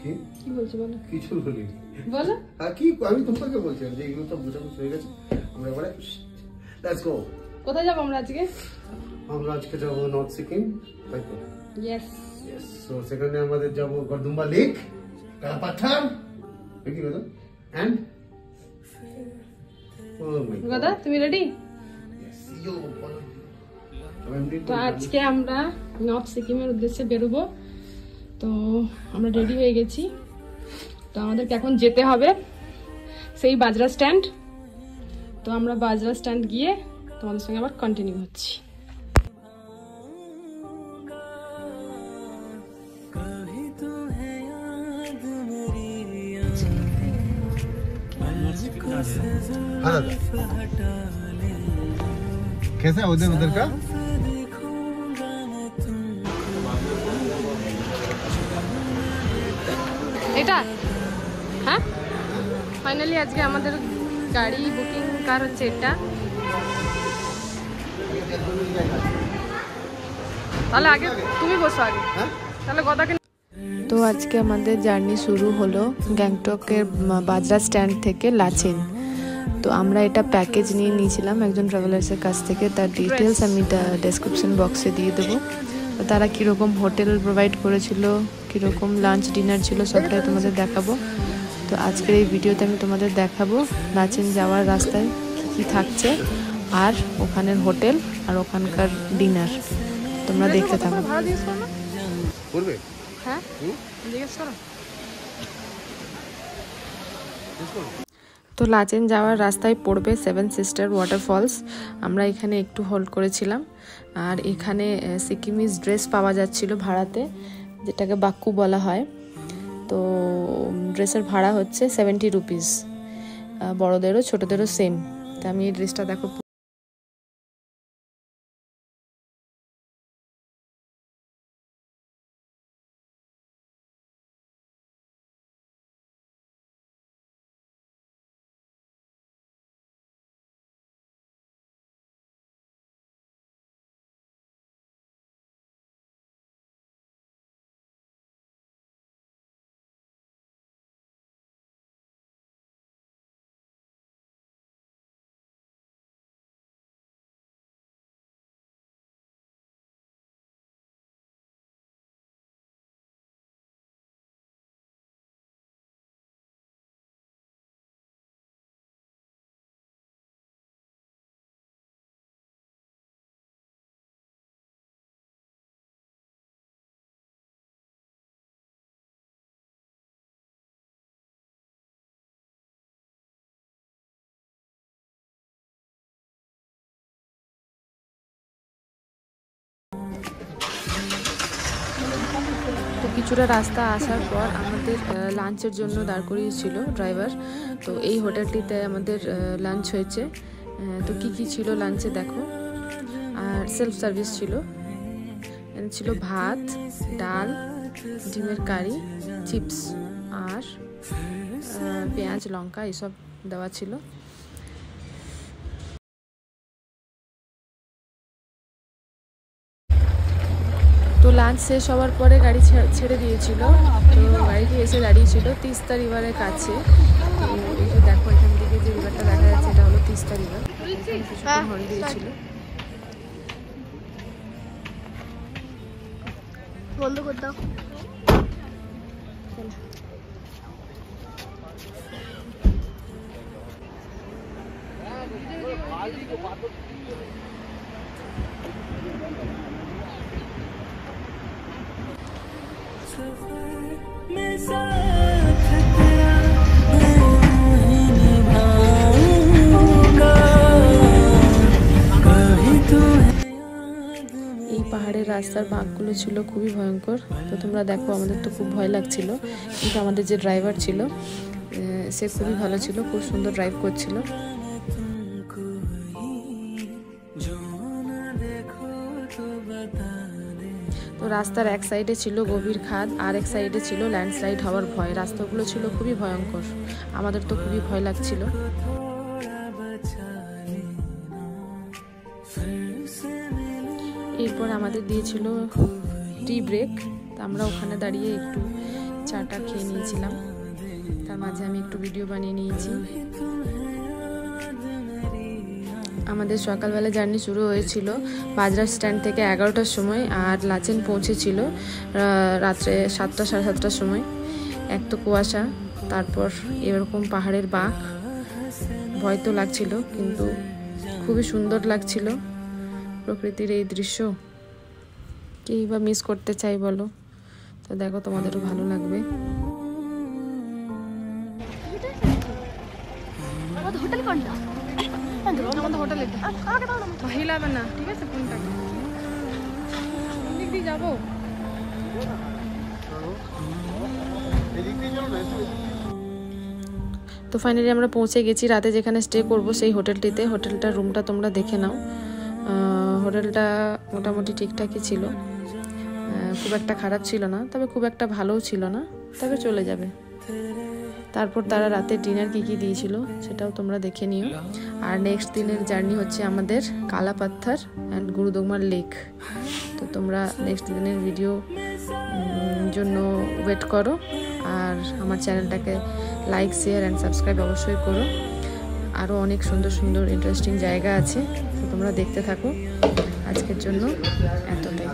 কি বলছো বলো? কিছু বলি বলো। আর কি আমি তোমাকে বলছিলাম যে এগুলো তো বোঝানো হয়ে গেছে, আমরা এবারে লেটস গো। কোথায় যাবো আমরা আজকে? আমরা আজকে যাবো নর্থ সিকিম, তাই তো? ইয়েস। সো সেখানে আমাদের যাবো গর্দুম্বা লেক, কালাপাথার, কি বলো? এন্ড দাদা তুমি রেডি? তো আজকে আমরা নর্থ সিকিমের উদ্দেশ্যে বেরোবো। তো আমরা রেডি হয়ে গেছি। তো আমাদেরকে এখন যেতে হবে সেই বাজরা স্ট্যান্ড। তো আমরা বাজরা স্ট্যান্ড গিয়ে তোমাদের সঙ্গে আবার কন্টিনিউ হচ্ছি। हाँ दादा, कैसा है उधर उधर का? এটা হ্যাঁ ফাইনালি আজকে আমাদের গাড়ি বুকিং কার হচ্ছে এটা। তাহলে আগে তুমি বসো আগে, তাহলে গদাকে। তো আজকে আমাদের জার্নি শুরু হলো গ্যাংটকের বাজরা স্ট্যান্ড থেকে লাচেন। তো আমরা এটা প্যাকেজ নিয়ে নিয়েছিলাম একজন ট্রাভেলার্সের কাছ থেকে, তার ডিটেলস আমি ডেসক্রিপশন বক্সে দিয়ে দেবো। তারা কীরকম হোটেল প্রোভাইড করেছিল, কীরকম লাঞ্চ ডিনার ছিল, সবটাই তোমাদের দেখাবো। তো আজকের এই ভিডিওতে আমি তোমাদের দেখাবো লাচেন যাওয়ার রাস্তায় কী কী থাকছে, আর ওখানের হোটেল আর ওখানকার ডিনার। তোমরা দেখতে থাকো। হ্যাঁ জিজ্ঞেস করো। তো লাচেন যাওয়ার রাস্তায় পড়বে সেভেন সিস্টার ওয়াটারফলস। আমরা এখানে একটু হোল্ড করেছিলাম। আর এখানে সিকিমিজ ড্রেস পাওয়া যাচ্ছিল ভাড়াতে, যেটাকে বাক্কু বলা হয়। তো ড্রেসের ভাড়া হচ্ছে 70 রুপিস, বড়োদেরও ছোটোদেরও সেম। তো আমি এই ড্রেসটা দেখো। তো কিছুটা রাস্তা আসার পর আমাদের লাঞ্চের জন্য দাঁড় করিয়েছিল ড্রাইভার। তো এই হোটেলটিতে আমাদের লাঞ্চ হয়েছে। তো কি কি ছিল লাঞ্চে দেখো। আর সেলফ সার্ভিস ছিল। ছিল ভাত, ডাল, ডিমের কারি, চিপস আর পেঁয়াজ লঙ্কা এসব দেওয়া ছিল। তো লাঞ্চ শেষ হওয়ার পরে গাড়ি ছেড়ে দিয়েছিল। তো গাড়িটি এসে দাঁড়িয়েছিল তিস্তা রিভারের কাছে। তো এই যে দেখো এখান থেকে যে রিভারটা দেখা যাচ্ছে এটা হলো তিস্তা রিভার। কিছুক্ষণ হর্ন দিয়েছিল। বন্ধ করে দাও। এই পাহাড়ের রাস্তার বাঁকগুলো ছিল খুবই ভয়ঙ্কর। তো তোমরা দেখো, আমাদের তো খুব ভয় লাগছিল, কিন্তু আমাদের যে ড্রাইভার ছিল সে খুবই ভালো ছিল, খুব সুন্দর ড্রাইভ করছিল। তো রাস্তার এক সাইডে ছিল গভীর খাদ, আর এক সাইডে ছিল ল্যান্ডস্লাইড হওয়ার ভয়। রাস্তাগুলো ছিল খুবই ভয়ঙ্কর, আমাদের তো খুবই ভয় লাগছিল। এরপর আমাদের দিয়েছিল টি ব্রেক। তো আমরা ওখানে দাঁড়িয়ে একটু চাটা খেয়ে নিয়েছিলাম, তার মাঝে আমি একটু ভিডিও বানিয়ে নিয়েছি। আমাদের সকালবেলা জার্নি শুরু হয়েছিল বাজরা স্ট্যান্ড থেকে 11টার সময়, আর লাচেন পৌঁছেছিল রাত্রে 7টা সাড়ে 7টার সময়। এক তো কুয়াশা, তারপর এরকম পাহাড়ের বাঁক, ভয় তো লাগছিল, কিন্তু খুবই সুন্দর লাগছিল প্রকৃতির এই দৃশ্য। কেই বা মিস করতে চাই বলো? তো দেখো, তোমাদেরও ভালো লাগবে। হোটেল কোনটা? আমাদের হোটেল এটা। হিলাবে না, ঠিক আছে? কোনটা কোন দিক দিয়ে যাবো? তো ফাইনালি আমরা পৌঁছে গেছি রাতে যেখানে স্টে করব সেই হোটেলটিতে। হোটেলটার রুমটা তোমরা দেখে নাও। হোটেলটা মোটামুটি ঠিকঠাকই ছিল, খুব একটা খারাপ ছিল না, তবে খুব একটা ভালোও ছিল না, তবে চলে যাবে। তারপর তারা রাতে ডিনার কী কী দিয়েছিল সেটাও তোমরা দেখে নিও। আর নেক্সট দিনের জার্নি হচ্ছে আমাদের কালা পাথর অ্যান্ড গুরুদোগমার লেক। তো তোমরা নেক্সট দিনের ভিডিও জন্য ওয়েট করো, আর আমার চ্যানেলটাকে লাইক, শেয়ার অ্যান্ড সাবস্ক্রাইব অবশ্যই করো। আরও অনেক সুন্দর সুন্দর ইন্টারেস্টিং জায়গা আছে, তো তোমরা দেখতে থাকো। আজকের জন্য এতটাই।